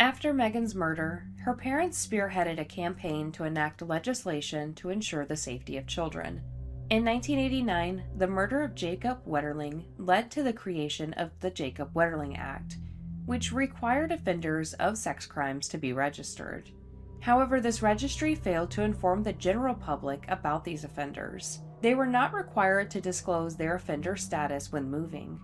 After Megan's murder, her parents spearheaded a campaign to enact legislation to ensure the safety of children. In 1989, the murder of Jacob Wetterling led to the creation of the Jacob Wetterling Act, which required offenders of sex crimes to be registered. However, this registry failed to inform the general public about these offenders. They were not required to disclose their offender status when moving.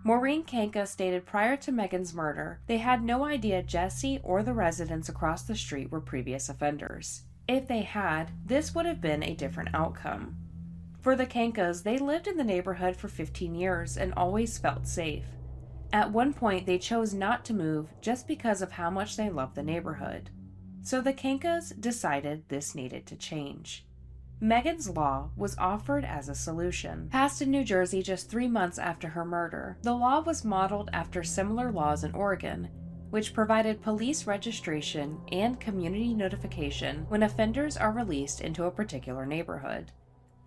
Maureen Kanka stated prior to Megan's murder, they had no idea Jesse or the residents across the street were previous offenders. If they had, this would have been a different outcome. For the Kankas, they lived in the neighborhood for 15 years and always felt safe. At one point, they chose not to move just because of how much they loved the neighborhood. So the Kankas decided this needed to change. Megan's Law was offered as a solution. Passed in New Jersey just 3 months after her murder, the law was modeled after similar laws in Oregon, which provided police registration and community notification when offenders are released into a particular neighborhood.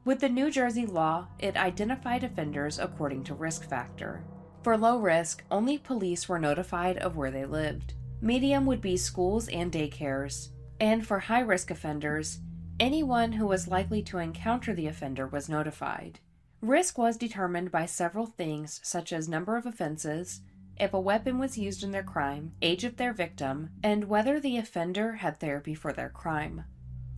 With the New Jersey law, it identified offenders according to risk factor. For low risk, only police were notified of where they lived. Medium would be schools and daycares, and for high-risk offenders, anyone who was likely to encounter the offender was notified. Risk was determined by several things such as number of offenses, if a weapon was used in their crime, age of their victim, and whether the offender had therapy for their crime.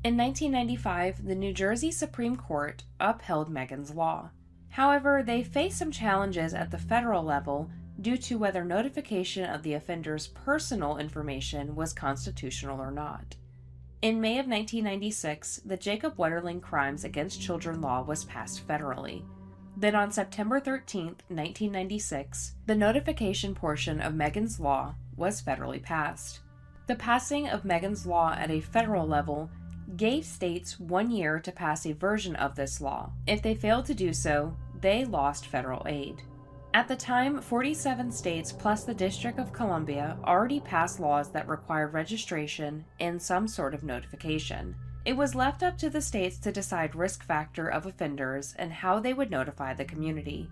In 1995, the New Jersey Supreme Court upheld Megan's Law. However, they faced some challenges at the federal level due to whether notification of the offender's personal information was constitutional or not. In May of 1996, the Jacob Wetterling Crimes Against Children law was passed federally. Then on September 13, 1996, the notification portion of Megan's Law was federally passed. The passing of Megan's Law at a federal level gave states 1 year to pass a version of this law. If they failed to do so, they lost federal aid. At the time, 47 states plus the District of Columbia already passed laws that required registration and some sort of notification. It was left up to the states to decide risk factor of offenders and how they would notify the community.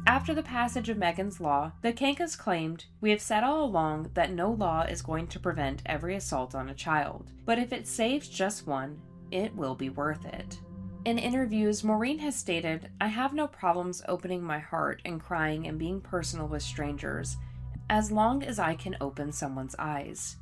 After the passage of Megan's Law, the Kankas claimed, "We have said all along that no law is going to prevent every assault on a child, but if it saves just one, it will be worth it." In interviews, Maureen has stated, "I have no problems opening my heart and crying and being personal with strangers, as long as I can open someone's eyes."